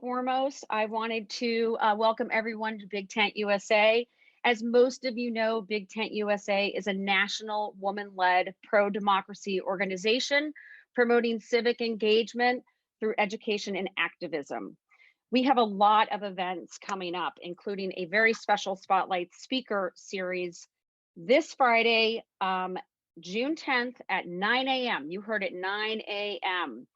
foremost, I wanted to welcome everyone to Big Tent USA. As most of you know, Big Tent USA is a national woman-led pro-democracy organization promoting civic engagement through education and activism. We have a lot of events coming up, including a very special spotlight speaker series this Friday, June 10th at 9 a.m. You heard it, 9 a.m.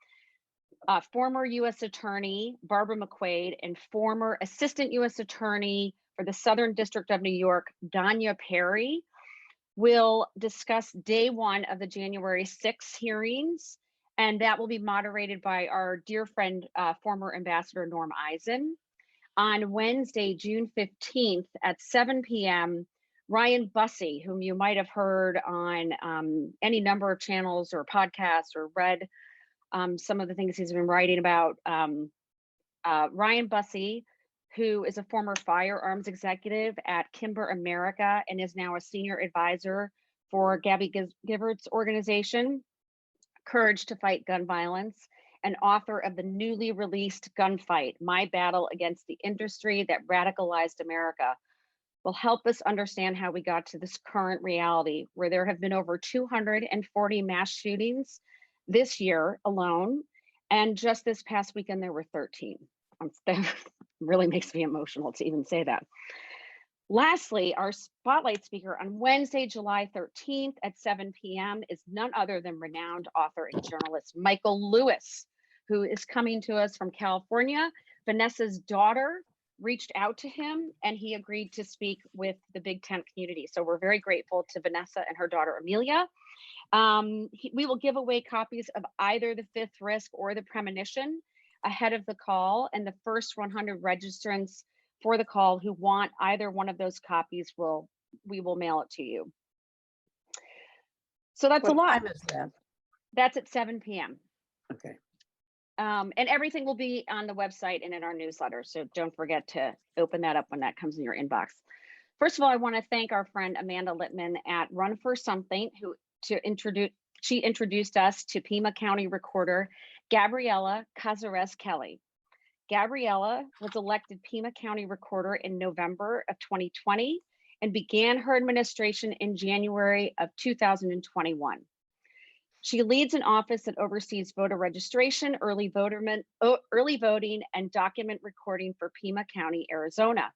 Former U.S. Attorney Barbara McQuaid and former Assistant U.S. Attorney for the Southern District of New York, Danya Perry, will discuss day one of the January 6 hearings, and that will be moderated by our dear friend, former Ambassador Norm Eisen. On Wednesday, June 15th at 7 p.m., Ryan Bussey, whom you might have heard on any number of channels or podcasts or read some of the things he's been writing about. Ryan Bussey, who is a former firearms executive at Kimber America and is now a senior advisor for Gabby Giffords' organization, Courage to Fight Gun Violence, and author of the newly released Gunfight, My Battle Against the Industry That Radicalized America, will help us understand how we got to this current reality where there have been over 240 mass shootings this year alone. And just this past weekend, there were 13. That really makes me emotional to even say that. Lastly, our spotlight speaker on Wednesday, July 13th at 7 p.m. is none other than renowned author and journalist Michael Lewis, who is coming to us from California. Vanessa's daughter reached out to him and he agreed to speak with the Big Tent community. So we're very grateful to Vanessa and her daughter Amelia. We will give away copies of either The Fifth Risk or The Premonition ahead of the call, and the first 100 registrants for the call who want either one of those copies we will mail it to you. So that's a lot. What time is that? That's at 7 p.m. Okay. And everything will be on the website and in our newsletter. So don't forget to open that up when that comes in your inbox. First of all, I want to thank our friend Amanda Littman at Run for Something, she introduced us to Pima County Recorder, Gabriella Cázares-Kelly. Gabriella was elected Pima County Recorder in November of 2020 and began her administration in January of 2021. She leads an office that oversees voter registration, early voting, and document recording for Pima County, Arizona.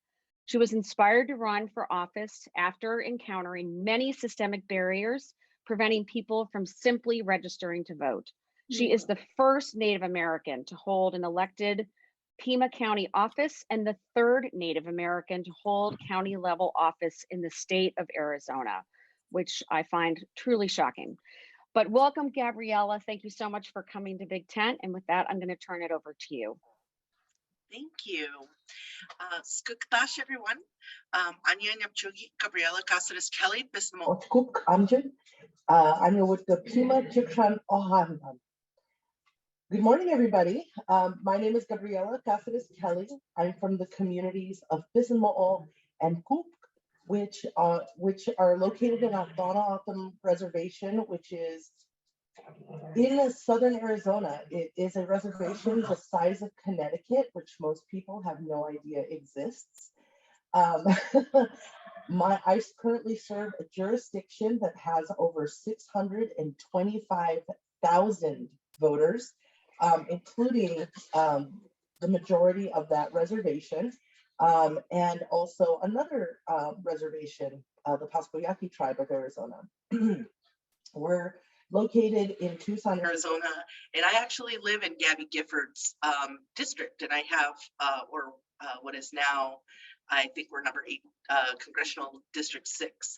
She was inspired to run for office after encountering many systemic barriers preventing people from simply registering to vote. She is the first Native American to hold an elected Pima County office and the third Native American to hold county level office in the state of Arizona, which I find truly shocking. But welcome, Gabriella. Thank you so much for coming to Big Tent. And with that, I'm going to turn it over to you. Thank you. Skuktash, everyone. Anya Nyapchugi, Gabriella Cázares-Kelly, Bismo. Otkuk Amjad. Anya with the Pima Chikran Ohan. Good morning, everybody. My name is Gabriella Cázares-Kelly. I'm from the communities of Bismo and Cook, which are located in Donna Reservation, which is in southern Arizona. It is a reservation the size of Connecticut, which most people have no idea exists. I currently serve a jurisdiction that has over 625,000 voters, including the majority of that reservation. And also another reservation, the Pascoyaqui tribe of Arizona. We're located in Tucson, Arizona, and I actually live in Gabby Giffords' district, and I have, what is now, I think we're number 8, Congressional District 6.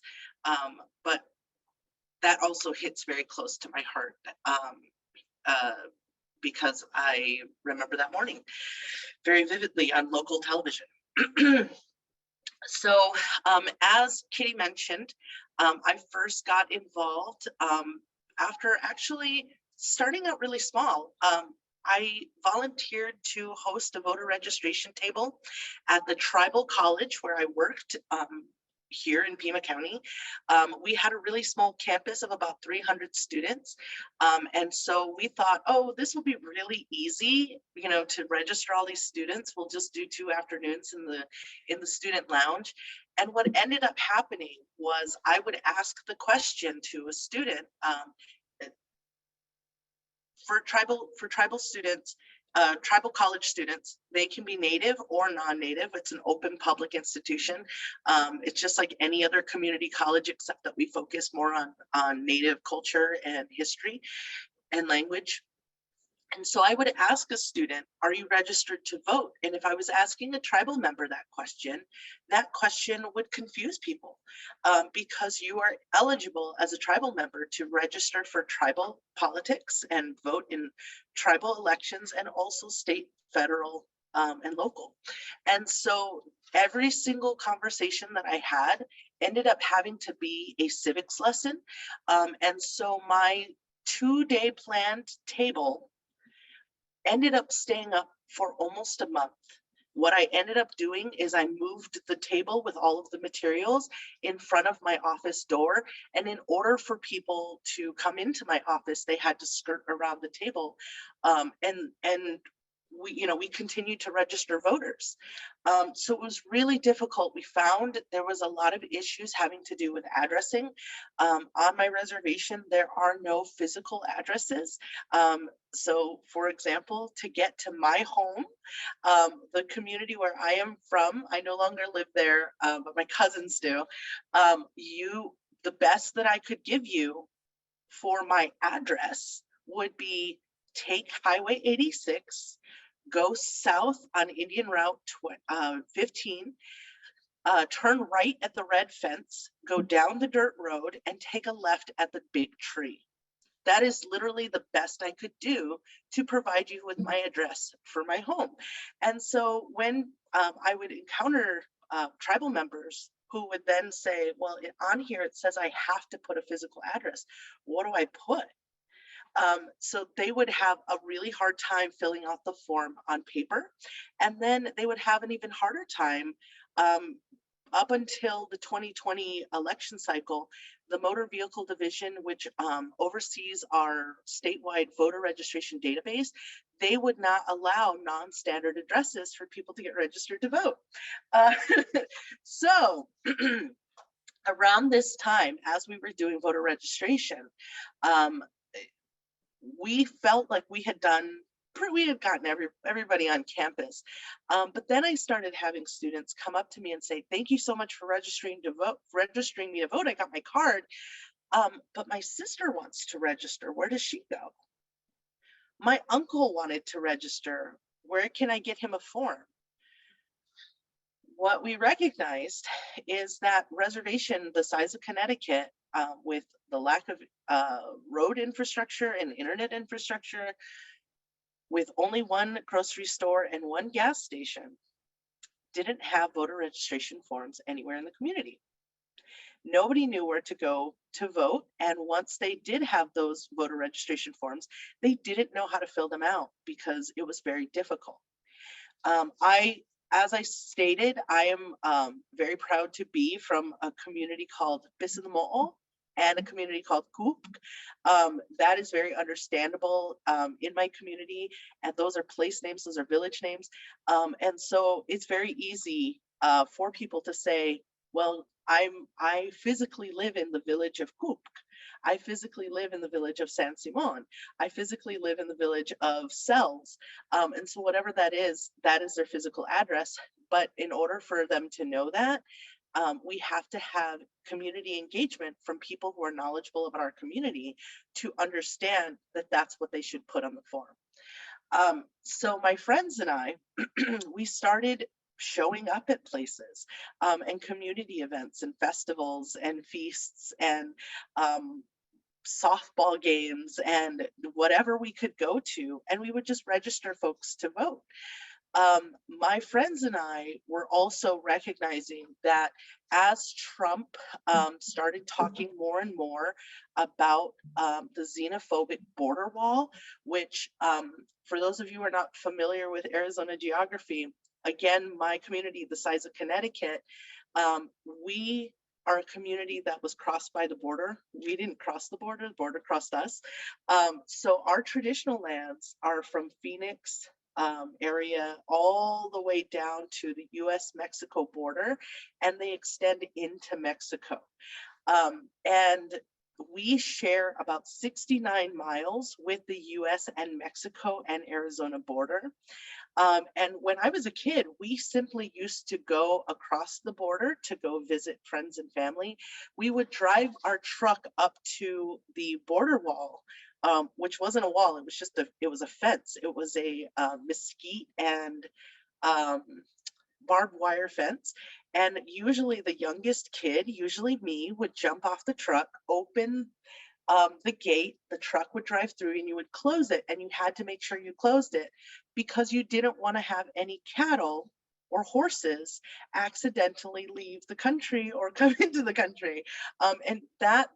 But that also hits very close to my heart because I remember that morning very vividly on local television. So as Kitty mentioned, I first got involved after actually starting out really small. I volunteered to host a voter registration table at the tribal college where I worked here in Pima County. We had a really small campus of about 300 students. And so we thought, oh, this will be really easy, you know, to register all these students. We'll just do 2 afternoons in the student lounge. And what ended up happening was I would ask the question to a student, for tribal students, tribal college students, they can be native or non-native. It's an open public institution. It's just like any other community college, except that we focus more on native culture and history and language. And so I would ask a student, are you registered to vote? And if I was asking a tribal member that question would confuse people, because you are eligible as a tribal member to register for tribal politics and vote in tribal elections, and also state, federal, and local. And so every single conversation that I had ended up having to be a civics lesson. And so my 2-day planned table ended up staying up for almost a month. What I ended up doing is I moved the table with all of the materials in front of my office door. And in order for people to come into my office, they had to skirt around the table. And we continued to register voters. So it was really difficult. We found there was a lot of issues having to do with addressing. On my reservation, there are no physical addresses. So for example, to get to my home, the community where I am from, I no longer live there, but my cousins do. The best that I could give you for my address would be take Highway 86, go south on Indian Route 15, turn right at the red fence, go down the dirt road, and take a left at the big tree. That is literally the best I could do to provide you with my address for my home. And so when I would encounter tribal members who would then say, well, on here it says I have to put a physical address. What do I put? So they would have a really hard time filling out the form on paper. And then they would have an even harder time up until the 2020 election cycle. The Motor Vehicle Division, which oversees our statewide voter registration database, they would not allow non-standard addresses for people to get registered to vote. So around this time, as we were doing voter registration, we felt like we had gotten everybody on campus. But then I started having students come up to me and say, thank you so much for registering me to vote. I got my card, but my sister wants to register. Where does she go? My uncle wanted to register. Where can I get him a form? What we recognized is that reservation the size of Connecticut, with the lack of road infrastructure and internet infrastructure, with only one grocery store and one gas station, didn't have voter registration forms anywhere in the community. Nobody knew where to go to vote. And once they did have those voter registration forms, they didn't know how to fill them out because it was very difficult. As I stated, I am very proud to be from a community called Bisinamo'o and a community called Coop. That is very understandable in my community. And those are place names, those are village names. And so it's very easy for people to say, well, I physically live in the village of Coop. I physically live in the village of San Simon. I physically live in the village of Cells. And so whatever that is their physical address. But in order for them to know that, we have to have community engagement from people who are knowledgeable about our community to understand that that's what they should put on the form. So my friends and I, we started showing up at places and community events and festivals and feasts and softball games and whatever we could go to, and we would just register folks to vote. My friends and I were also recognizing that as Trump started talking more and more about the xenophobic border wall, which for those of you who are not familiar with Arizona geography, again, my community, the size of Connecticut, we are a community that was crossed by the border. We didn't cross the border crossed us. So our traditional lands are from Phoenix area all the way down to the US-Mexico border, and they extend into Mexico. And we share about 69 miles with the US and Mexico and Arizona border. And when I was a kid, we simply used to go across the border to go visit friends and family. We would drive our truck up to the border wall, which wasn't a wall. It was just it was a fence. It was a mesquite and barbed wire fence. And usually the youngest kid, usually me, would jump off the truck, open the gate, the truck would drive through, and you would close it, and you had to make sure you closed it because you didn't want to have any cattle or horses accidentally leave the country or come into the country. And that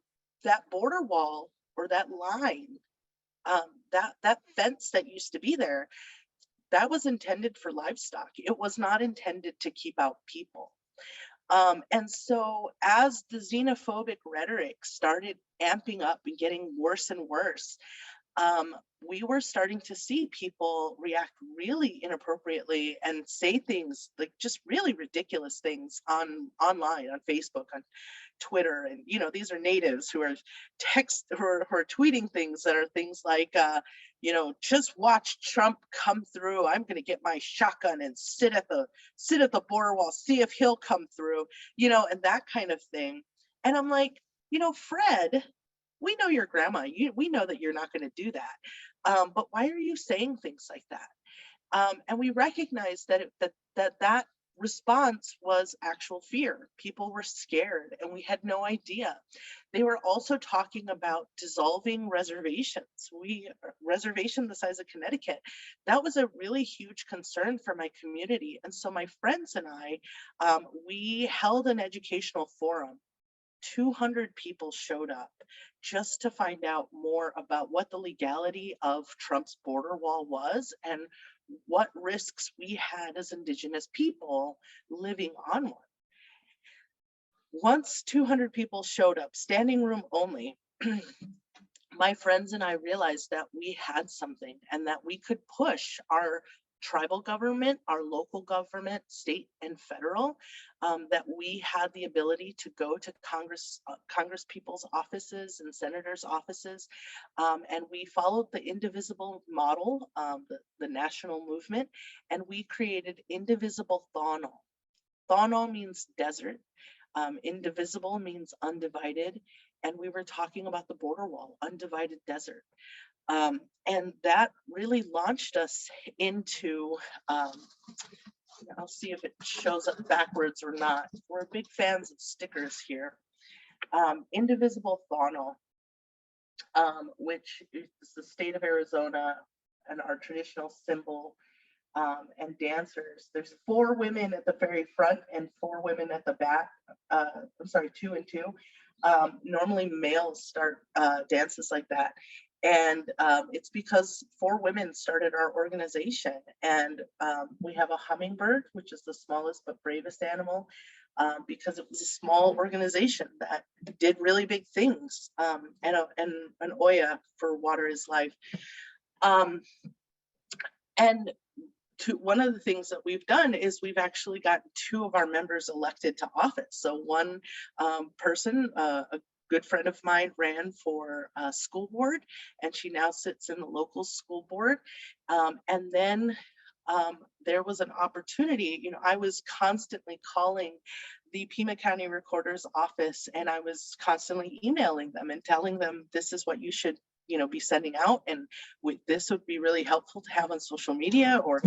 border wall or that line, that fence that used to be there, that was intended for livestock. It was not intended to keep out people. And so as the xenophobic rhetoric started amping up and getting worse and worse, we were starting to see people react really inappropriately and say things like just really ridiculous things online, on Facebook, on Twitter. And, you know, these are natives who are who are tweeting things that are things like, you know, just watch Trump come through. I'm going to get my shotgun and sit at the border wall, see if he'll come through, you know, and that kind of thing. And I'm like, you know, Fred, we know your grandma. We know that you're not going to do that. But why are you saying things like that? And we recognize that that response was actual fear. People were scared, and we had no idea. They were also talking about dissolving reservations. Reservation the size of Connecticut, that was a really huge concern for my community. And so my friends and I, we held an educational forum. 200 people showed up just to find out more about what the legality of Trump's border wall was and what risks we had as Indigenous people living on one. Once 200 people showed up, standing room only, my friends and I realized that we had something and that we could push our tribal government, our local government, state and federal, that we had the ability to go to Congress people's offices and senators' offices. And we followed the indivisible model, the national movement, and we created indivisible Thonol. Thonol means desert. Indivisible means undivided. And we were talking about the border wall, undivided desert. And that really launched us into, I'll see if it shows up backwards or not. We're big fans of stickers here. Indivisible Thonol, which is the state of Arizona and our traditional symbol, and dancers. There's 4 women at the very front and 4 women at the back. I'm sorry, 2 and 2. Normally males start dances like that. And it's because 4 women started our organization. And we have a hummingbird, which is the smallest but bravest animal, because it was a small organization that did really big things, and an Oya for Water is Life. And one of the things that we've done is we've actually got 2 of our members elected to office. So one person, a good friend of mine, ran for school board, and she now sits in the local school board. And then there was an opportunity, you know, I was constantly calling the Pima County Recorder's office, and I was constantly emailing them and telling them, this is what you should, you know, be sending out, and this would be really helpful to have on social media, or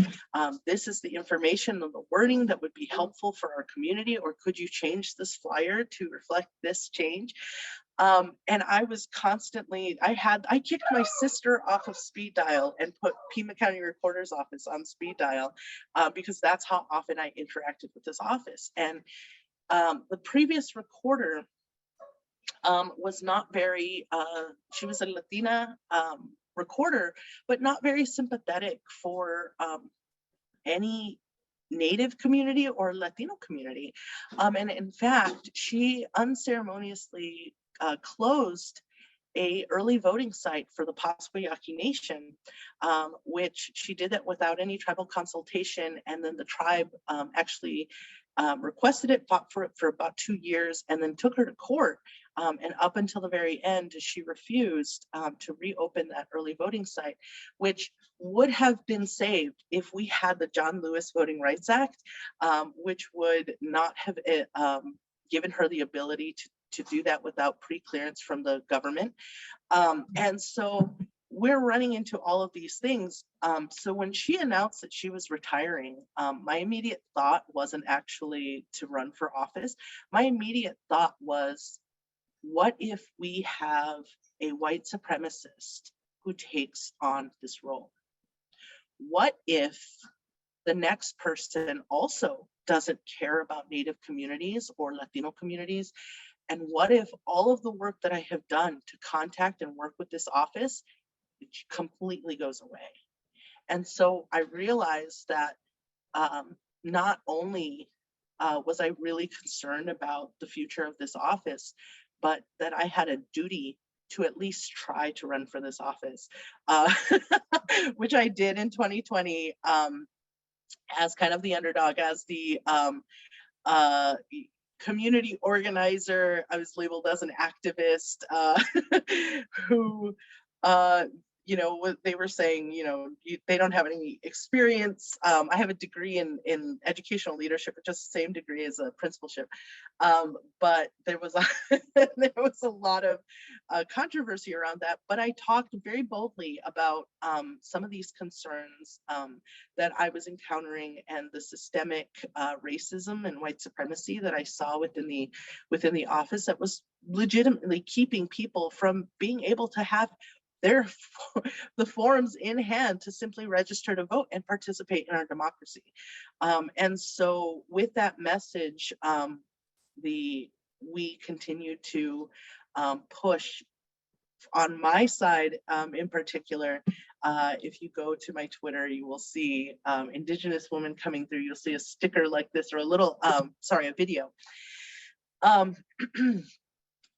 this is the information and the wording that would be helpful for our community, or could you change this flyer to reflect this change? And I was constantly, I kicked my sister off of speed dial and put Pima County Recorder's office on speed dial, because that's how often I interacted with this office. And the previous recorder was not very, she was a Latina recorder, but not very sympathetic for any Native community or Latino community. And in fact, she unceremoniously closed a early voting site for the Pasquayaki Nation, which she did that without any tribal consultation. And then the tribe actually requested it, fought for it for about 2 years, and then took her to court. And up until the very end, she refused to reopen that early voting site, which would have been saved if we had the John Lewis Voting Rights Act, which would not have given her the ability to do that without pre-clearance from the government. And so we're running into all of these things. So when she announced that she was retiring, my immediate thought wasn't actually to run for office. My immediate thought was, what if we have a white supremacist who takes on this role? What if the next person also doesn't care about Native communities or Latino communities? And what if all of the work that I have done to contact and work with this office completely goes away? And so I realized that not only was I really concerned about the future of this office, but that I had a duty to at least try to run for this office, which I did in 2020 as kind of the underdog, as the community organizer. I was labeled as an activist who, you know, they were saying, you know, they don't have any experience. I have a degree in educational leadership, just the same degree as a principalship. But there was there was a lot of controversy around that. But I talked very boldly about some of these concerns that I was encountering, and the systemic racism and white supremacy that I saw within the office that was legitimately keeping people from being able to have the forms in hand to simply register to vote and participate in our democracy. And so with that message, we continue to push on my side in particular. If you go to my Twitter, you will see Indigenous women coming through. You'll see a sticker like this, or a little, sorry, a video. And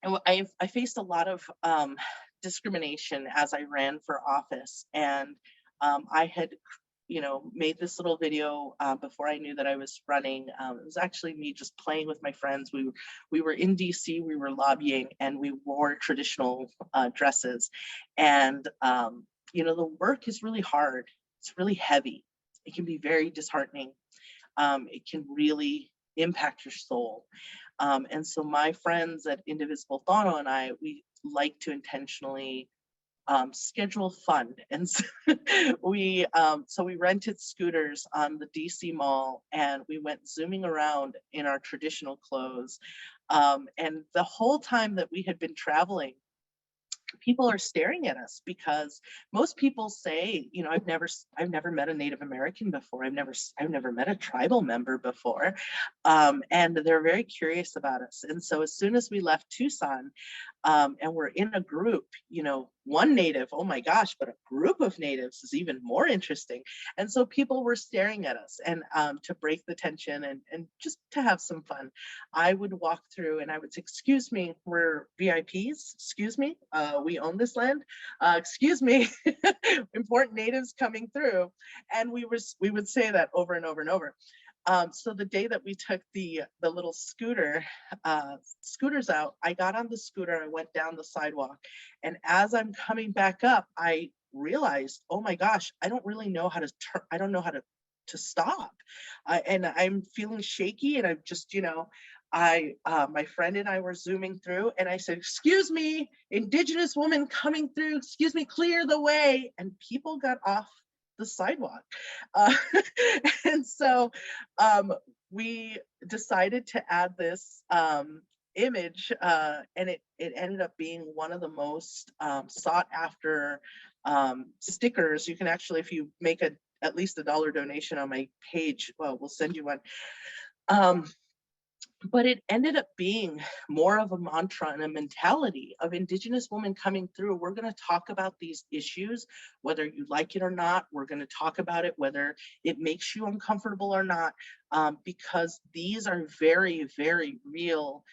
I faced a lot of discrimination as I ran for office, and I had, you know, made this little video before I knew that I was running. It was actually me just playing with my friends. We were in DC, we were lobbying, and we wore traditional dresses. And you know, the work is really hard. It's really heavy. It can be very disheartening. It can really impact your soul. And so my friends at Indivisible Tono and I, we like to intentionally schedule fun. And so we rented scooters on the DC Mall, and we went zooming around in our traditional clothes. And the whole time that we had been traveling, people are staring at us, because most people say, you know, I've never met a Native American before. I've never met a tribal member before. And they're very curious about us. And so as soon as we left Tucson, and we're in a group, you know, one Native, oh my gosh, but a group of Natives is even more interesting. And so people were staring at us, and to break the tension and just to have some fun, I would walk through and I would say, excuse me, we're VIPs, excuse me, we own this land, excuse me, important Natives coming through. And we would say that over and over and over. So the day that we took the little scooters out, I got on the scooter, I went down the sidewalk, and as I'm coming back up, I realized, oh my gosh, I don't really know how to turn, I don't know how to stop. And I'm feeling shaky, and I'm just, you know, my friend and I were zooming through, and I said, excuse me, Indigenous woman coming through, excuse me, clear the way. And people got off the sidewalk. And so we decided to add this image, and it ended up being one of the most sought after stickers. You can actually, if you make at least $1 donation on my page, well, we'll send you one. But it ended up being more of a mantra and a mentality of Indigenous women coming through. We're going to talk about these issues, whether you like it or not. We're going to talk about it, whether it makes you uncomfortable or not, because these are very, very real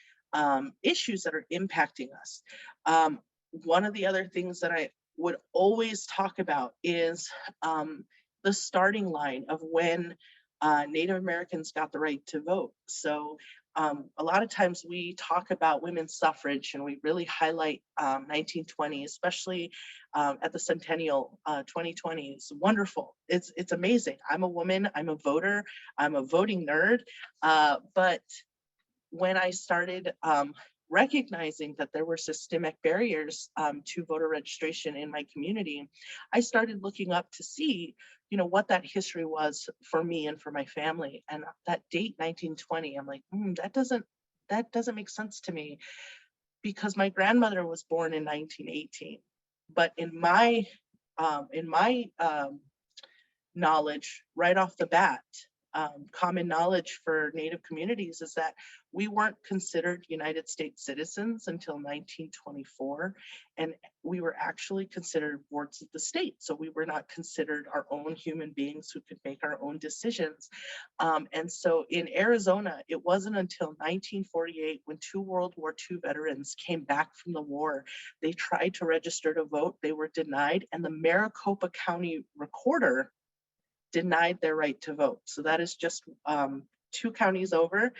issues that are impacting us. One of the other things that I would always talk about is the starting line of when Native Americans got the right to vote. So a lot of times we talk about women's suffrage and we really highlight 1920, especially at the centennial 2020. It's wonderful. It's amazing. I'm a woman, I'm a voter, I'm a voting nerd. But when I started recognizing that there were systemic barriers to voter registration in my community, I started looking up to see, what that history was for me and for my family. And that date, 1920, I'm like, that doesn't make sense to me, because my grandmother was born in 1918. But in my knowledge, right off the bat, common knowledge for Native communities is that we weren't considered United States citizens until 1924, and we were actually considered wards of the state. So we were not considered our own human beings who could make our own decisions. And so in Arizona, it wasn't until 1948 when 2 World War II veterans came back from the war. They tried to register to vote, they were denied, and the Maricopa County Recorder denied their right to vote. So that is just 2 counties over.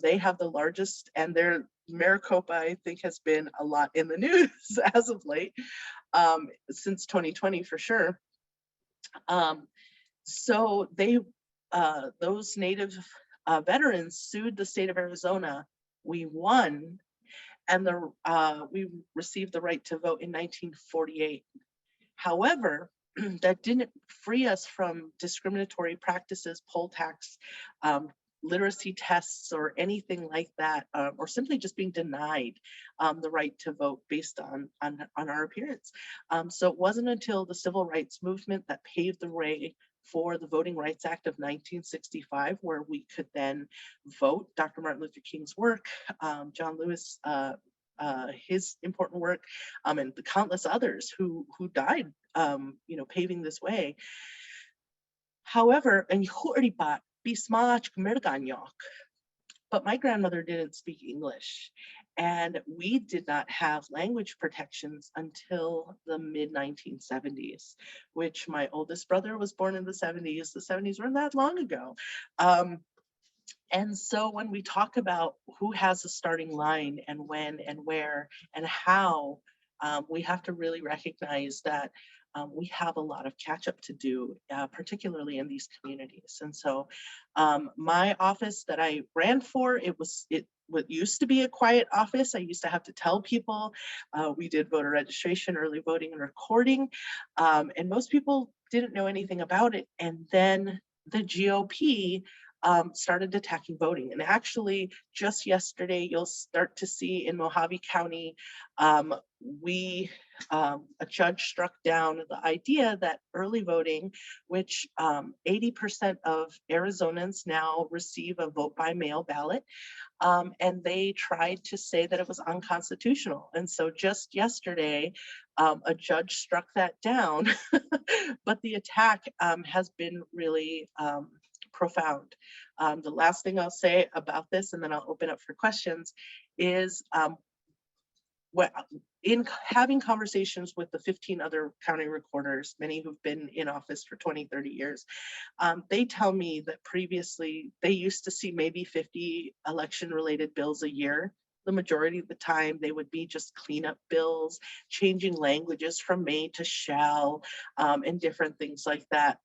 They have the largest, and their Maricopa, I think, has been a lot in the news as of late, since 2020 for sure. So they, those Native veterans sued the state of Arizona. We won, and we received the right to vote in 1948. However, that didn't free us from discriminatory practices, poll tax, literacy tests, or anything like that, or simply just being denied the right to vote based on our appearance. So it wasn't until the civil rights movement that paved the way for the Voting Rights Act of 1965, where we could then vote. Dr. Martin Luther King's work, John Lewis, his important work, and the countless others who died, paving this way. However, but my grandmother didn't speak English, and we did not have language protections until the mid 1970s, which my oldest brother was born in the 70s. The 70s weren't that long ago. And so when we talk about who has a starting line and when and where and how, we have to really recognize that we have a lot of catch up to do, particularly in these communities. And so my office that I ran for, it used to be a quiet office. I used to have to tell people. We did voter registration, early voting, and recording. And most people didn't know anything about it. And then the GOP started attacking voting. And actually, just yesterday, you'll start to see in Mojave County, a judge struck down the idea that early voting, which 80% of Arizonans now receive a vote by mail ballot, and they tried to say that it was unconstitutional. And so just yesterday, a judge struck that down, but the attack has been really profound. The last thing I'll say about this, and then I'll open up for questions, is in having conversations with the 15 other county recorders, many who've been in office for 20, 30 years, they tell me that previously they used to see maybe 50 election-related bills a year. The majority of the time, they would be just cleanup bills, changing languages from may to shall, and different things like that.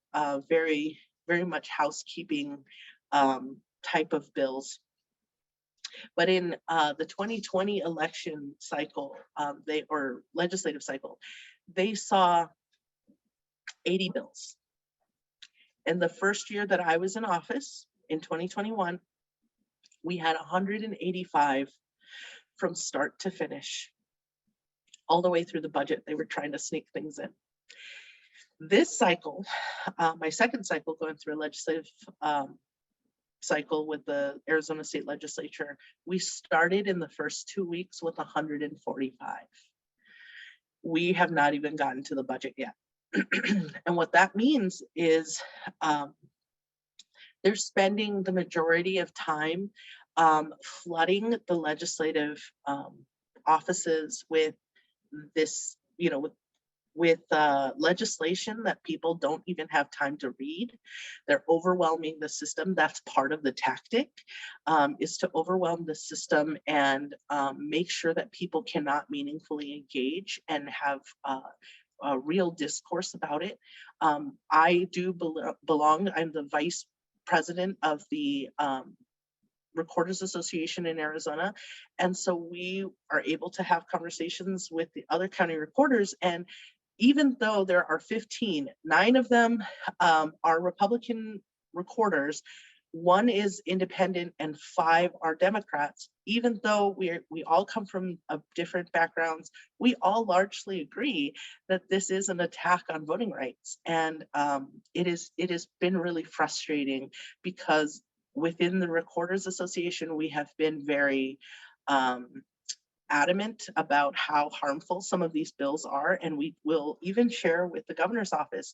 Very, very much housekeeping type of bills. But in the 2020 election cycle, or legislative cycle, they saw 80 bills. And the first year that I was in office, in 2021, we had 185 from start to finish, all the way through the budget. They were trying to sneak things in. This cycle, my second cycle going through a legislative cycle with the Arizona State Legislature, we started in the first 2 weeks with 145. We have not even gotten to the budget yet. And what that means is they're spending the majority of time flooding the legislative offices with this, with legislation that people don't even have time to read. They're overwhelming the system. That's part of the tactic, is to overwhelm the system and make sure that people cannot meaningfully engage and have a real discourse about it. I do belong, I'm the vice president of the Recorders Association in Arizona. And so we are able to have conversations with the other county recorders. And even though there are 15, 9 of them are Republican recorders, 1 is independent and 5 are Democrats. Even though we all come from different backgrounds, we all largely agree that this is an attack on voting rights. And it has been really frustrating because within the Recorders Association, we have been very adamant about how harmful some of these bills are, and we will even share with the governor's office,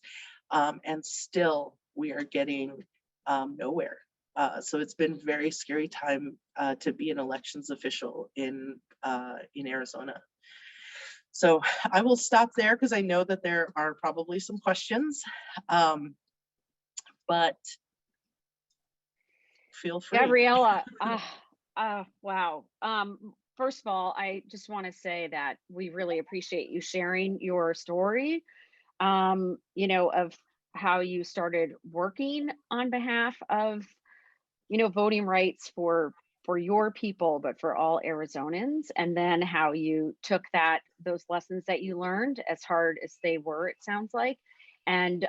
and still we are getting nowhere. So it's been a very scary time to be an elections official in Arizona. So I will stop there because I know that there are probably some questions, but feel free. Gabriella, wow. First of all, I just want to say that we really appreciate you sharing your story, of how you started working on behalf of, voting rights for your people, but for all Arizonans, and then how you took those lessons that you learned, as hard as they were, it sounds like, and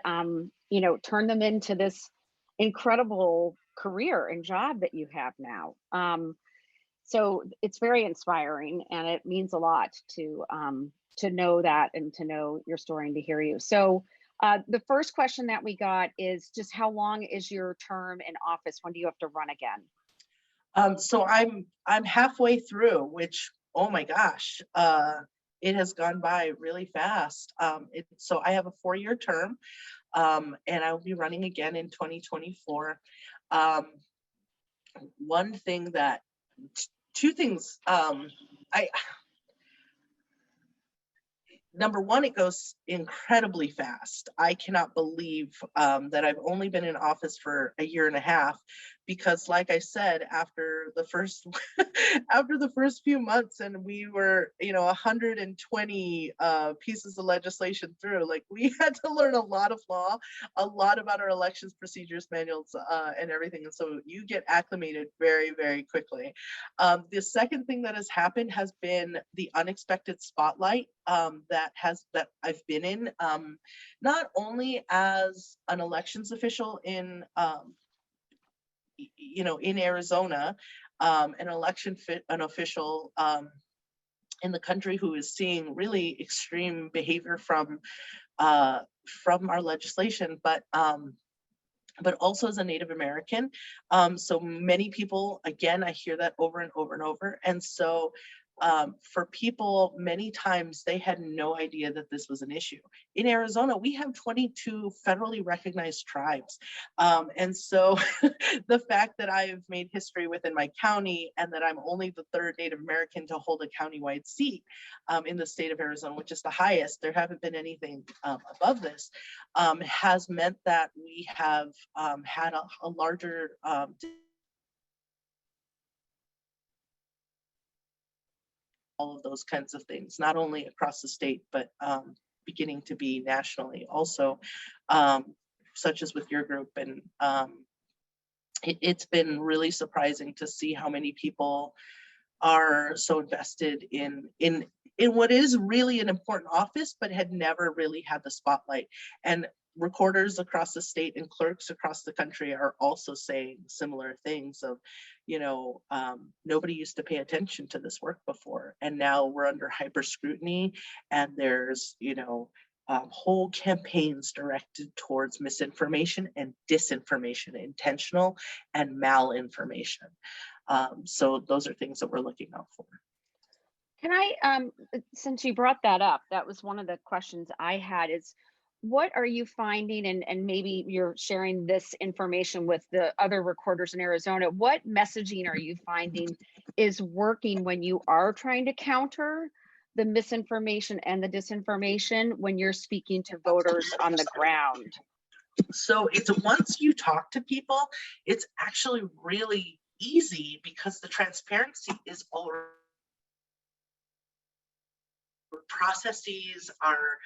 turned them into this incredible career and job that you have now. So it's very inspiring, and it means a lot to know that and to know your story and to hear you. So the first question that we got is just, how long is your term in office? When do you have to run again? So I'm halfway through, which, oh my gosh, it has gone by really fast. So I have a 4-year term, and I will be running again in 2024. Two things. Number one, it goes incredibly fast. I cannot believe that I've only been in office for a year and a half, because like I said, after the first few months, and we were 120 pieces of legislation through, like, we had to learn a lot of law, a lot about our elections procedures manuals, and everything. And so you get acclimated very, very quickly. The second thing that has happened has been the unexpected spotlight that I've been in, not only as an elections official in in Arizona, an official in the country who is seeing really extreme behavior from our legislation, but also as a Native American. So many people, again, I hear that over and over and over. And so for people, many times they had no idea that this was an issue. In Arizona, we have 22 federally recognized tribes. And so the fact that I've made history within my county, and that I'm only the 3rd Native American to hold a countywide seat in the state of Arizona, which is the highest, there haven't been anything above this, has meant that we have had a larger all of those kinds of things, not only across the state, but beginning to be nationally also, such as with your group. And it's been really surprising to see how many people are so invested in what is really an important office, but had never really had the spotlight. And recorders across the state and clerks across the country are also saying similar things of, nobody used to pay attention to this work before, and now we're under hyper scrutiny, and there's, whole campaigns directed towards misinformation and disinformation, intentional and malinformation. So those are things that we're looking out for. Can I, since you brought that up, that was one of the questions I had is, what are you finding, and maybe you're sharing this information with the other recorders in Arizona, what messaging are you finding is working when you are trying to counter the misinformation and the disinformation when you're speaking to voters on the ground? So it's once you talk to people, it's actually really easy because the transparency is already, processes are,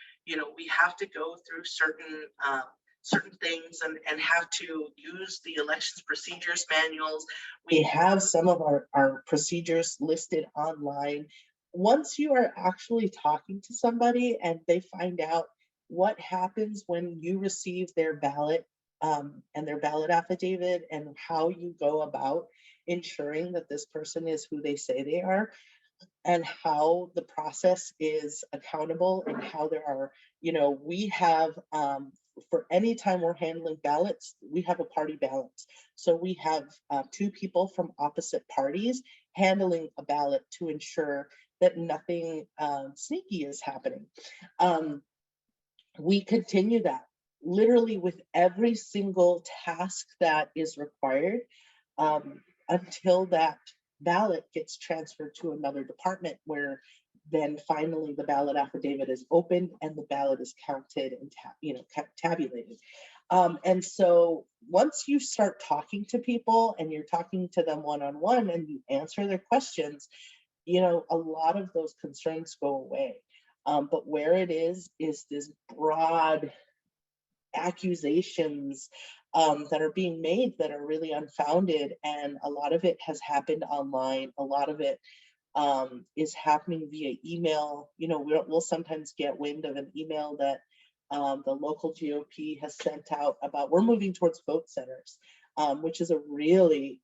we have to go through certain things and have to use the elections procedures manuals. We have some of our procedures listed online. Once you are actually talking to somebody and they find out what happens when you receive their ballot and their ballot affidavit and how you go about ensuring that this person is who they say they are, and how the process is accountable, and how there are, we have, for any time we're handling ballots, we have a party balance. So we have 2 people from opposite parties handling a ballot to ensure that nothing sneaky is happening. We continue that literally with every single task that is required until that ballot gets transferred to another department, where then finally the ballot affidavit is opened and the ballot is counted and tabulated. And so once you start talking to people and you're talking to them one-on-one and you answer their questions, a lot of those concerns go away. But where it is this broad accusations that are being made that are really unfounded, and a lot of it has happened online. A lot of it is happening via email. We'll sometimes get wind of an email that the local GOP has sent out about, we're moving towards vote centers, which is a really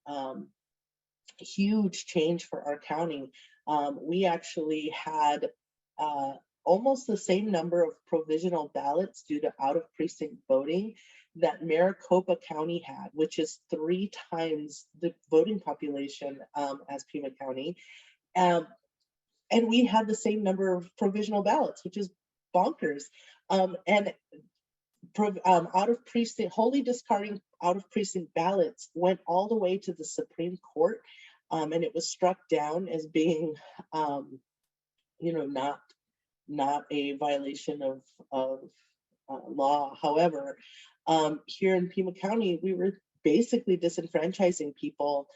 huge change for our county. We actually had almost the same number of provisional ballots due to out of precinct voting that Maricopa County had, which is 3 times the voting population as Pima County. And we had the same number of provisional ballots, which is bonkers. And out of precinct, wholly discarding out of precinct ballots went all the way to the Supreme Court. And it was struck down as being, not a violation of law. However, here in Pima County, we were basically disenfranchising people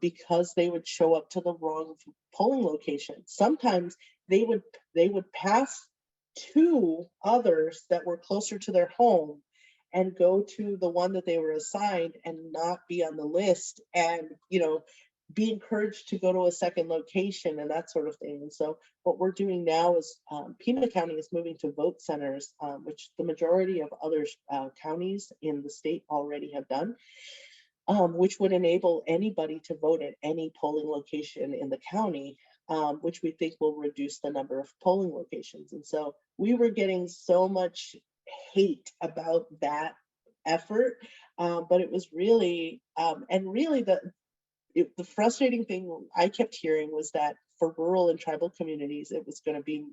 because they would show up to the wrong polling location. Sometimes they would pass 2 others that were closer to their home and go to the one that they were assigned and not be on the list, and be encouraged to go to a second location and that sort of thing. And so what we're doing now is Pima County is moving to vote centers, which the majority of other counties in the state already have done, which would enable anybody to vote at any polling location in the county, which we think will reduce the number of polling locations. And so we were getting so much hate about that effort, but it was really, and really the frustrating thing I kept hearing was that for rural and tribal communities, it was going to be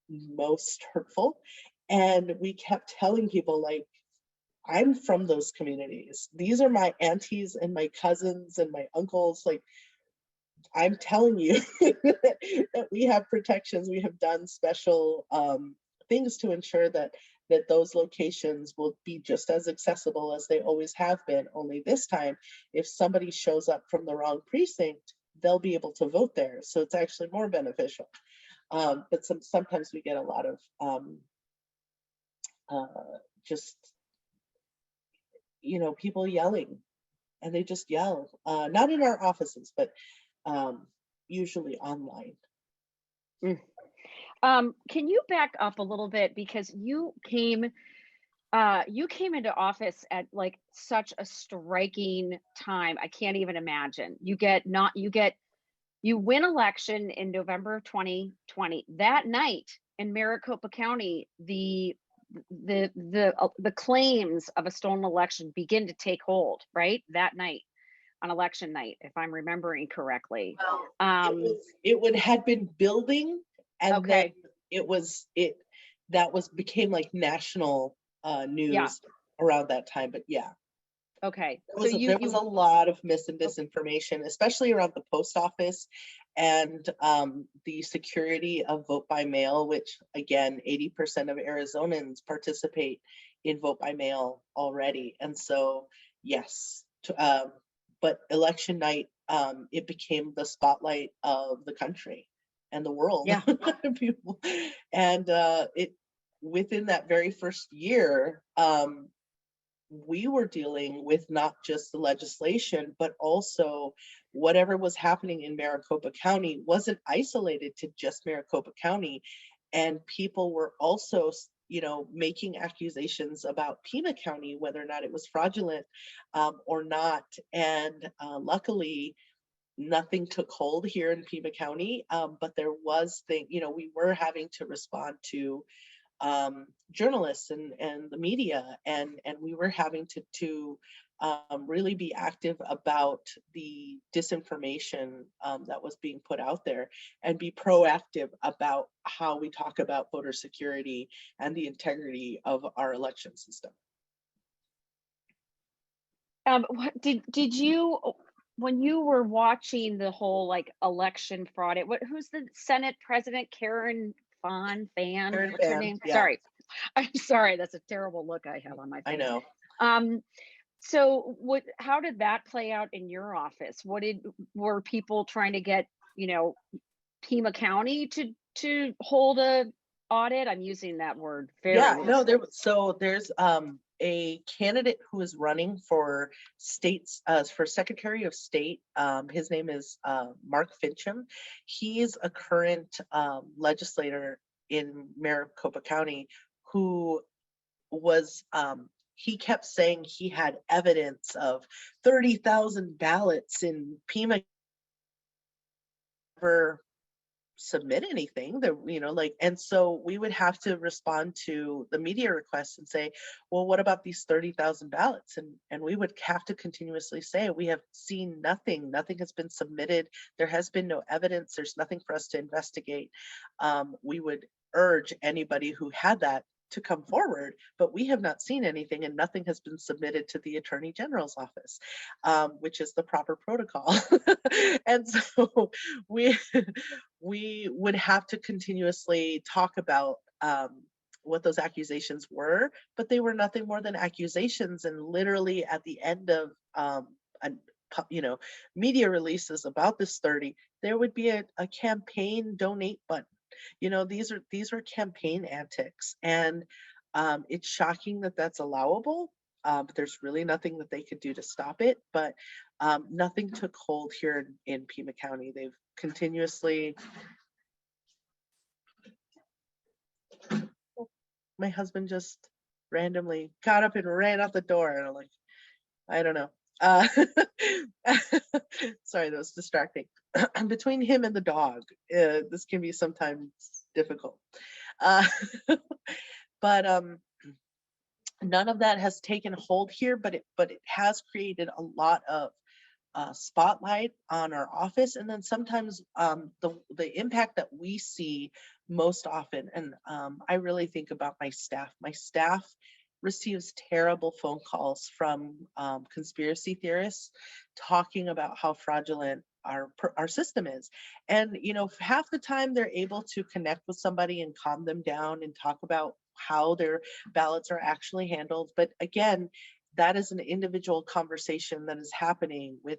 most hurtful. And we kept telling people, like, I'm from those communities. These are my aunties and my cousins and my uncles. Like, I'm telling you that we have protections. We have done special things to ensure that those locations will be just as accessible as they always have been. Only this time, if somebody shows up from the wrong precinct, they'll be able to vote there. So it's actually more beneficial. But sometimes we get a lot of just, people yelling, and they just yell, not in our offices, but usually online. Can you back up a little bit, because you came into office at like such a striking time. I can't even imagine. You win election in November of 2020. That night, in Maricopa County, the claims of a stolen election begin to take hold, right? That night, on election night, if I'm remembering correctly. Well, It had been building, and then Okay. became like national news around that time. But yeah, Okay. there was a lot of mis and disinformation, especially around the post office and the security of vote by mail, which again, 80% of Arizonans participate in vote by mail already. And so, yes, but election night, it became the spotlight of the country and the world. Yeah. People. And within that very first year, we were dealing with not just the legislation, but also whatever was happening in Maricopa County wasn't isolated to just Maricopa County. And people were also, making accusations about Pima County, whether or not it was fraudulent or not. And luckily, nothing took hold here in Pima County, but there was we were having to respond to journalists and the media, and we were having to really be active about the disinformation that was being put out there, and be proactive about how we talk about voter security and the integrity of our election system. Did you, when you were watching the whole like election fraud, who's the Senate President, Karen Fan, what's her name? Yeah. Sorry. I'm sorry, that's a terrible look I have on my face. I know. So how did that play out in your office? Were people trying to get, Pima County to hold a audit? I'm using that word very loosely. There's a candidate who is running for for Secretary of State. His name is Mark Fincham. He's a current legislator in Maricopa County who was he kept saying he had evidence of 30,000 ballots in Pima. Never submit anything that, and so we would have to respond to the media requests and say, well, what about these 30,000 ballots? And we would have to continuously say, we have seen nothing has been submitted, there has been no evidence, there's nothing for us to investigate. We would urge anybody who had that to come forward, but we have not seen anything, and nothing has been submitted to the Attorney General's office, which is the proper protocol. And so we would have to continuously talk about what those accusations were, but they were nothing more than accusations. And literally at the end of media releases about this 30, there would be a campaign donate button. These are campaign antics, and it's shocking that that's allowable. But there's really nothing that they could do to stop it. But nothing took hold here in Pima County. They've continuously. My husband just randomly got up and ran out the door, and I'm like, I don't know. Sorry, that was distracting. Between him and the dog, this can be sometimes difficult. But none of that has taken hold here, but it has created a lot of spotlight on our office. And then sometimes the impact that we see most often, and I really think about my staff. My staff receives terrible phone calls from conspiracy theorists talking about how fraudulent our system is. And half the time they're able to connect with somebody and calm them down and talk about how their ballots are actually handled. But again, that is an individual conversation that is happening with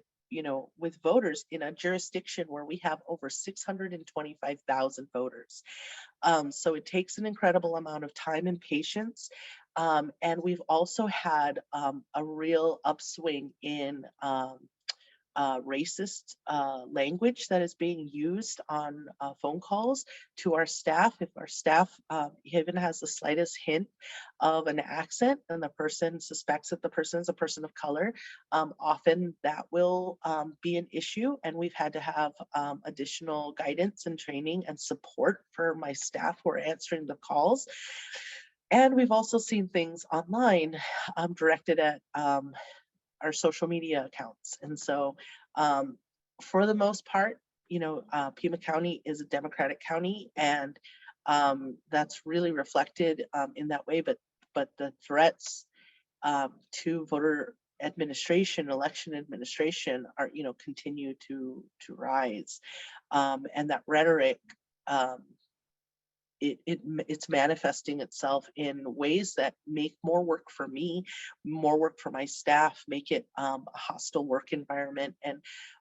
voters in a jurisdiction where we have over 625,000 voters. So it takes an incredible amount of time and patience. And we've also had a real upswing in racist language that is being used on phone calls to our staff. If our staff even has the slightest hint of an accent and the person suspects that the person is a person of color, often that will be an issue. And we've had to have additional guidance and training and support for my staff who are answering the calls. And we've also seen things online directed at our social media accounts. And so for the most part, Pima County is a Democratic county, and that's really reflected in that way. But the threats to voter administration, election administration are, continue to rise. And that rhetoric, it's manifesting itself in ways that make more work for me, more work for my staff, make it a hostile work environment. And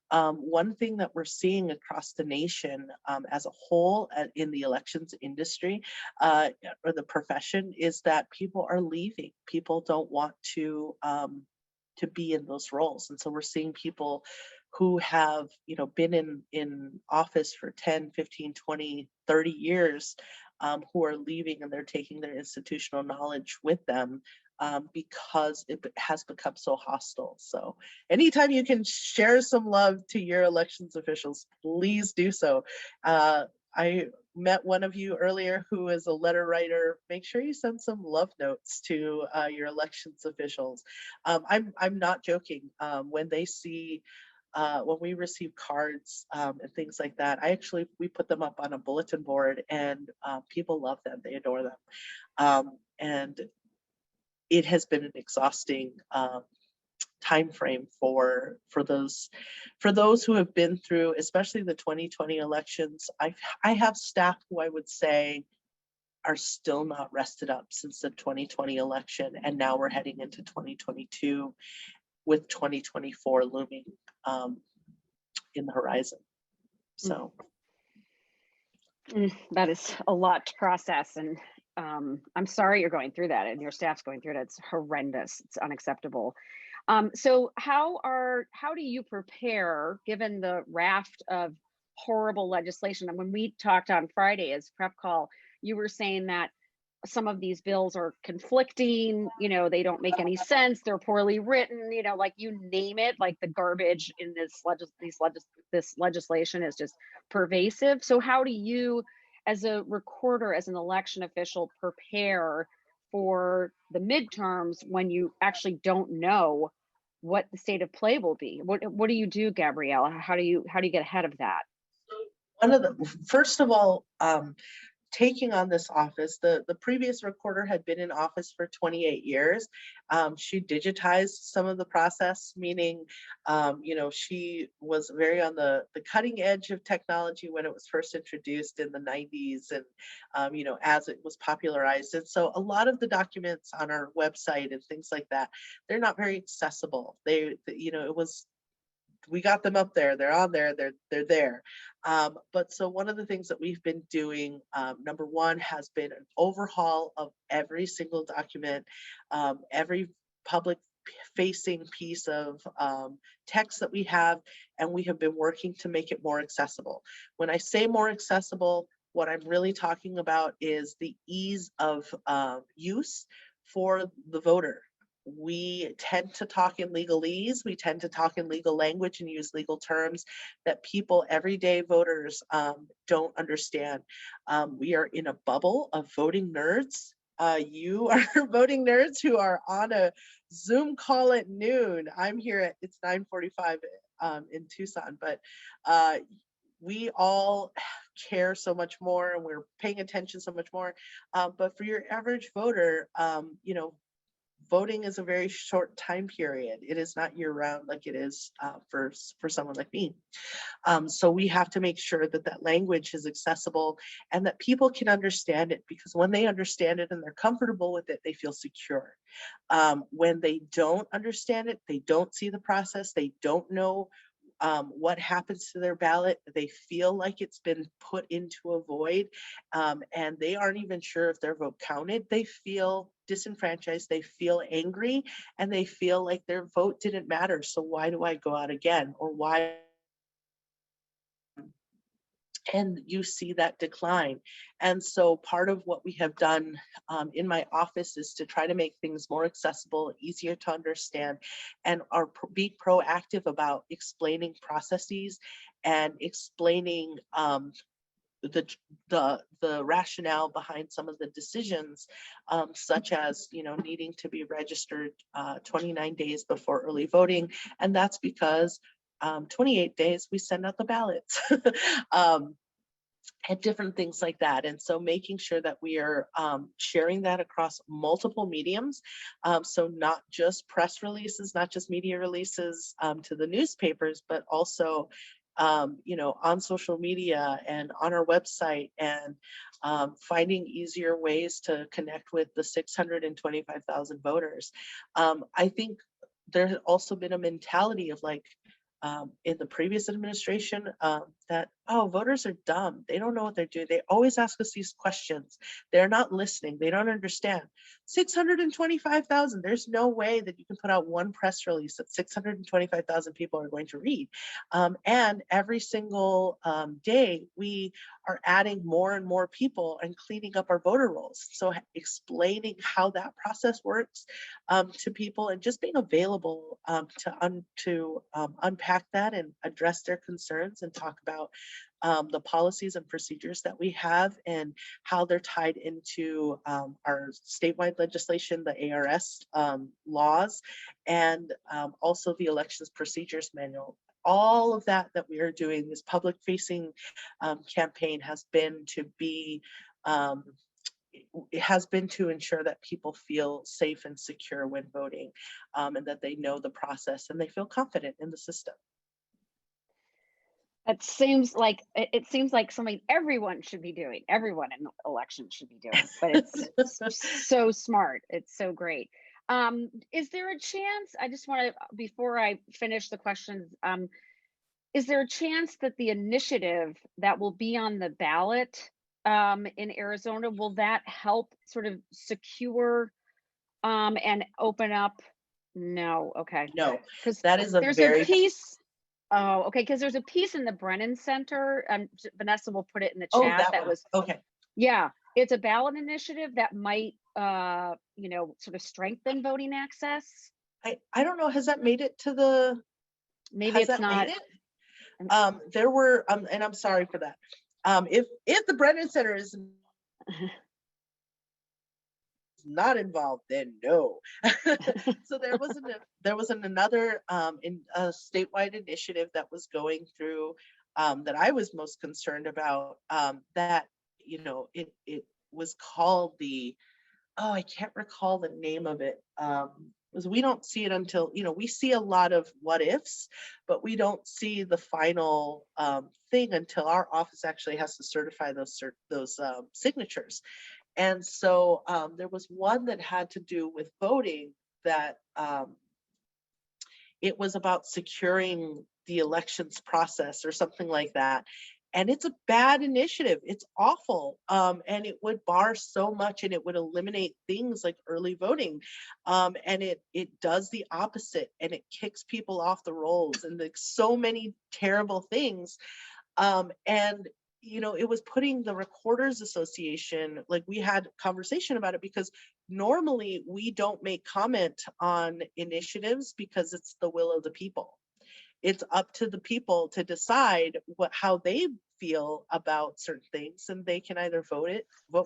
one thing that we're seeing across the nation as a whole in the elections industry or the profession is that people are leaving. People don't want to be in those roles. And so we're seeing people who have, been in office for 10, 15, 20, 30 years, who are leaving, and they're taking their institutional knowledge with them because it has become so hostile. So anytime you can share some love to your elections officials, please do so. I met one of you earlier who is a letter writer. Make sure you send some love notes to your elections officials. I'm not joking. When they see when we receive cards and things like that, we put them up on a bulletin board, and people love them. They adore them. And it has been an exhausting time frame for those who have been through, especially the 2020 elections. I have staff who I would say are still not rested up since the 2020 election, and now we're heading into 2022 with 2024 looming in the horizon. So that is a lot to process, and I'm sorry you're going through that and your staff's going through it. It's horrendous. It's unacceptable. So how do you prepare given the raft of horrible legislation? And when we talked on Friday as prep call, you were saying that some of these bills are conflicting, they don't make any sense, they're poorly written, like you name it, like the garbage in this legislation is just pervasive. So how do you, as a recorder, as an election official, prepare for the midterms when you actually don't know what the state of play will be? What do you do, Gabriella? How do you get ahead of that? First of all, taking on this office, the previous recorder had been in office for 28 years. She digitized some of the process, meaning, she was very on the cutting edge of technology when it was first introduced in the 90s and, as it was popularized. And so a lot of the documents on our website and things like that, they're not very accessible. We got them up there, they're on there, they're there. But so one of the things that we've been doing, number one, has been an overhaul of every single document, every public facing piece of text that we have, and we have been working to make it more accessible. When I say more accessible, what I'm really talking about is the ease of use for the voter. We tend to talk in legalese, we tend to talk in legal language and use legal terms that people, everyday voters, don't understand. We are in a bubble of voting nerds. You are voting nerds who are on a Zoom call at noon. I'm here it's 9:45 in Tucson, but we all care so much more and we're paying attention so much more. But for your average voter, voting is a very short time period. It is not year round like it is for someone like me. So we have to make sure that language is accessible and that people can understand it, because when they understand it and they're comfortable with it, they feel secure. When they don't understand it, they don't see the process, they don't know what happens to their ballot, they feel like it's been put into a void, and they aren't even sure if their vote counted. They feel disenfranchised, they feel angry, and they feel like their vote didn't matter. So why do I go out again? Or why? And you see that decline. And so part of what we have done in my office is to try to make things more accessible, easier to understand, and be proactive about explaining processes and explaining the rationale behind some of the decisions, such as, needing to be registered 29 days before early voting. And that's because 28 days we send out the ballots. And different things like that. And so making sure that we are sharing that across multiple mediums. So not just press releases, not just media releases to the newspapers, but also on social media and on our website, and finding easier ways to connect with the 625,000 voters. I think there's also been a mentality of like, in the previous administration, that, oh, voters are dumb. They don't know what they're doing. They always ask us these questions. They're not listening. They don't understand. 625,000, there's no way that you can put out one press release that 625,000 people are going to read. And every single day, we are adding more and more people and cleaning up our voter rolls. So explaining how that process works to people, and just being available to unpack that and address their concerns, and talk about the policies and procedures that we have and how they're tied into our statewide legislation, the ARS laws, and also the elections procedures manual. All of that we are doing, this public facing campaign has been to be it has been to ensure that people feel safe and secure when voting, and that they know the process and they feel confident in the system. It seems like something everyone should be doing. Everyone in elections should be doing, but it's so smart. It's so great. Is there a chance, I just want to, before I finish the questions, is there a chance that the initiative that will be on the ballot in Arizona, will that help sort of secure and open up? No, okay. No, because that is there's a piece. Oh, okay, because there's a piece in the Brennan Center, and Vanessa will put it in the chat. that was okay. Yeah, it's a ballot initiative that might, sort of strengthen voting access. I don't know. Has that made it to the? Maybe it's not. There were, and I'm sorry for that. If the Brennan Center is not involved, then no. So there was another in a statewide initiative that was going through that I was most concerned about, that it was called I can't recall the name of it, because we don't see it until, we see a lot of what ifs, but we don't see the final thing until our office actually has to certify those signatures. And so there was one that had to do with voting, that it was about securing the elections process or something like that. And it's a bad initiative. It's awful. And it would bar so much, and it would eliminate things like early voting. And it does the opposite, and it kicks people off the rolls, and like so many terrible things. And it was putting the Recorders Association, like we had conversation about it, because normally we don't make comment on initiatives because it's the will of the people. It's up to the people to decide how they feel about certain things, and they can either vote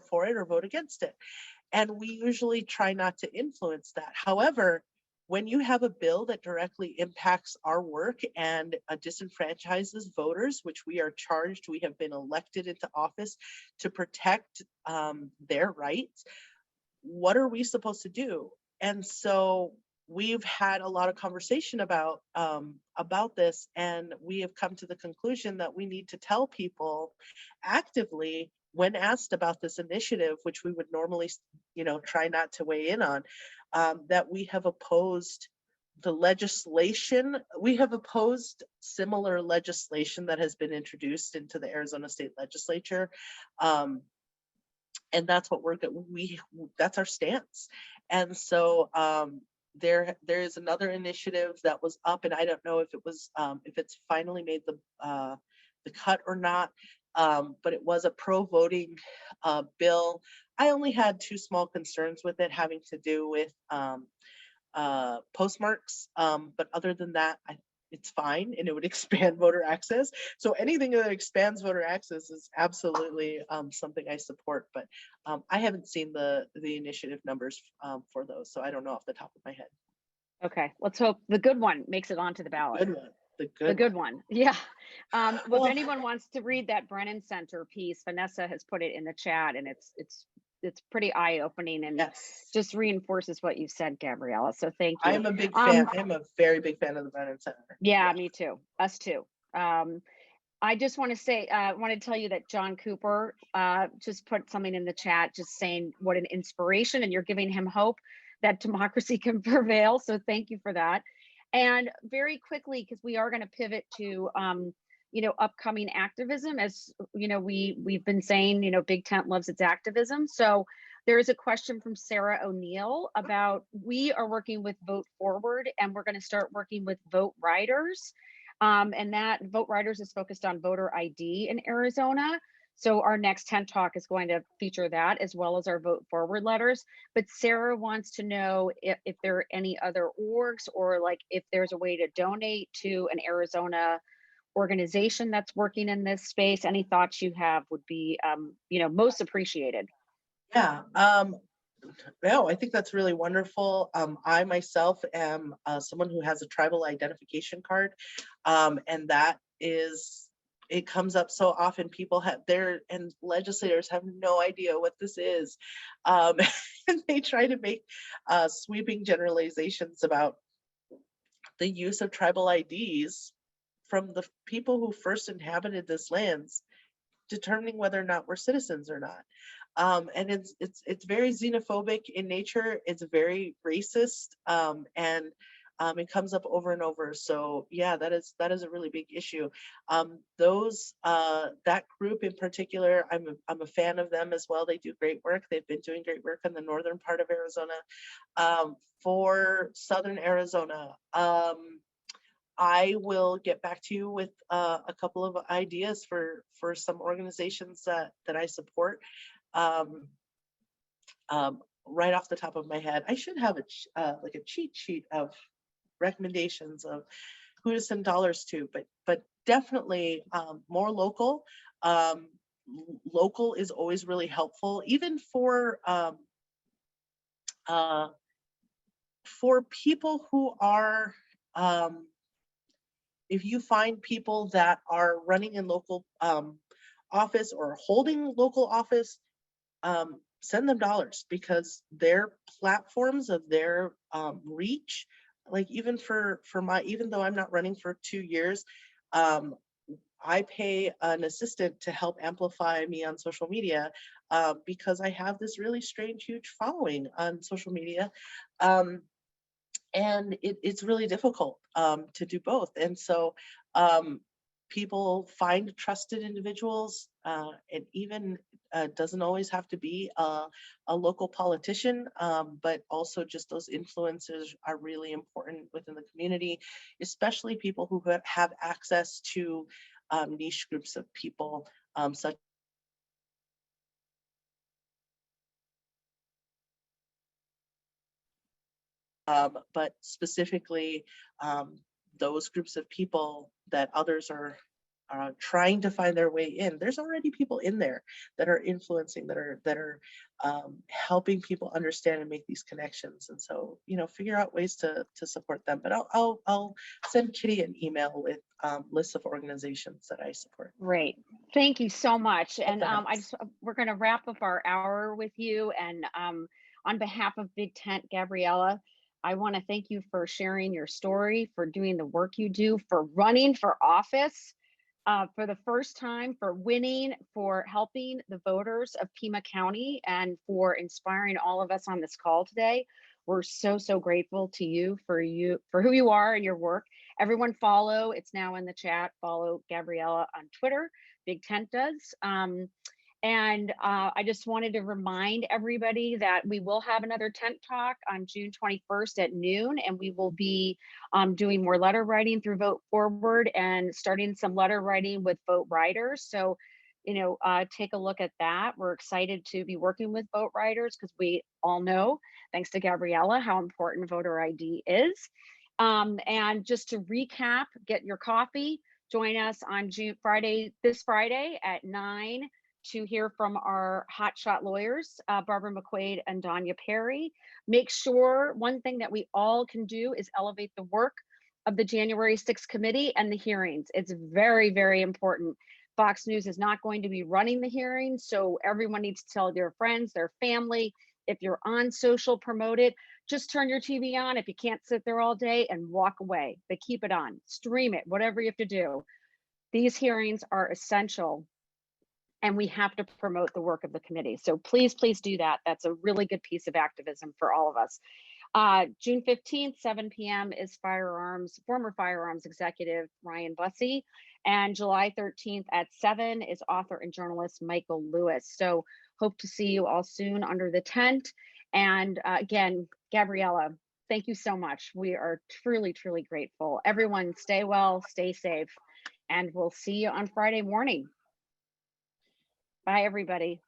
for it or vote against it. And we usually try not to influence that. However, when you have a bill that directly impacts our work and disenfranchises voters, which we are charged, we have been elected into office to protect their rights, what are we supposed to do? And so we've had a lot of conversation about this, and we have come to the conclusion that we need to tell people actively, when asked about this initiative, which we would normally, try not to weigh in on, that we have opposed the legislation. We have opposed similar legislation that has been introduced into the Arizona State Legislature and that's what that's our stance. And so there is another initiative that was up, and I don't know if it was if it's finally made the cut or not, but it was a pro-voting bill. I only had two small concerns with it, having to do with postmarks, but other than that, it's fine, and it would expand voter access. So anything that expands voter access is absolutely something I support. But I haven't seen the initiative numbers for those, so I don't know off the top of my head. Okay, let's hope the good one makes it onto the ballot. Good one. The good one. Yeah. Well, if anyone wants to read that Brennan Center piece, Vanessa has put it in the chat, and it's pretty eye-opening, and yes, just reinforces what you said, Gabriella. So thank you. I'm a big fan. I'm a very big fan of the Brennan Center. Yeah, me too. Us too. I just want to say, I want to tell you that John Cooper just put something in the chat, just saying what an inspiration, and you're giving him hope that democracy can prevail. So thank you for that. And very quickly, because we are going to pivot to, upcoming activism, as you know, we've been saying, Big Tent loves its activism. So there is a question from Sarah O'Neill about, we are working with Vote Forward, and we're going to start working with Vote Riders. And that Vote Riders is focused on voter ID in Arizona. So our next Tent Talk is going to feature that, as well as our Vote Forward letters. But Sarah wants to know if there are any other orgs, or like if there's a way to donate to an Arizona organization that's working in this space. Any thoughts you have would be, most appreciated. Yeah. No, I think that's really wonderful. I myself am someone who has a tribal identification card, and that is, it comes up so often. People and legislators have no idea what this is, and they try to make sweeping generalizations about the use of tribal IDs from the people who first inhabited this lands, determining whether or not we're citizens or not. And it's very xenophobic in nature. It's very racist, and it comes up over and over. So yeah, that is a really big issue. That group in particular, I'm a fan of them as well. They do great work. They've been doing great work in the northern part of Arizona. For southern Arizona, I will get back to you with a couple of ideas for some organizations that I support. Right off the top of my head, I should have like a cheat sheet of recommendations of who to send dollars to, but definitely more local. Local is always really helpful, even for people who are, if you find people that are running in local office or holding local office, send them dollars, because their platforms of their reach, like even even though I'm not running for 2 years, I pay an assistant to help amplify me on social media, because I have this really strange, huge following on social media. And it's really difficult to do both. And so people find trusted individuals, and even doesn't always have to be a local politician, but also just those influencers are really important within the community, especially people who have access to niche groups of people, such but specifically those groups of people that others are trying to find their way in. There's already people in there that are influencing, that are helping people understand and make these connections. And so, figure out ways to support them. But I'll send Kitty an email with lists of organizations that I support. Great, thank you so much. And we're going to wrap up our hour with you. And on behalf of Big Tent, Gabriella, I want to thank you for sharing your story, for doing the work you do, for running for office for the first time, for winning, for helping the voters of Pima County, and for inspiring all of us on this call today. We're so, so grateful to you for who you are and your work. Everyone follow, it's now in the chat, follow Gabriella on Twitter, Big Tent does. And I just wanted to remind everybody that we will have another tent talk on June 21st at noon, and we will be doing more letter writing through Vote Forward and starting some letter writing with Vote Writers. So, take a look at that. We're excited to be working with Vote Writers because we all know, thanks to Gabriella, how important voter ID is. And just to recap, get your coffee. Join us on this Friday at 9 to hear from our hotshot lawyers, Barbara McQuaid and Danya Perry. Make sure one thing that we all can do is elevate the work of the January 6th committee and the hearings. It's very, very important. Fox News is not going to be running the hearings, so everyone needs to tell their friends, their family. If you're on social, promote it. Just turn your TV on if you can't sit there all day and walk away, but keep it on, stream it, whatever you have to do. These hearings are essential, and we have to promote the work of the committee. So please, please do that. That's a really good piece of activism for all of us. June 15th, 7 p.m. is former firearms executive Ryan Bussey, and July 13th at 7 is author and journalist Michael Lewis. So hope to see you all soon under the tent. And again, Gabriella, thank you so much. We are truly, truly grateful. Everyone stay well, stay safe, and we'll see you on Friday morning. Bye, everybody.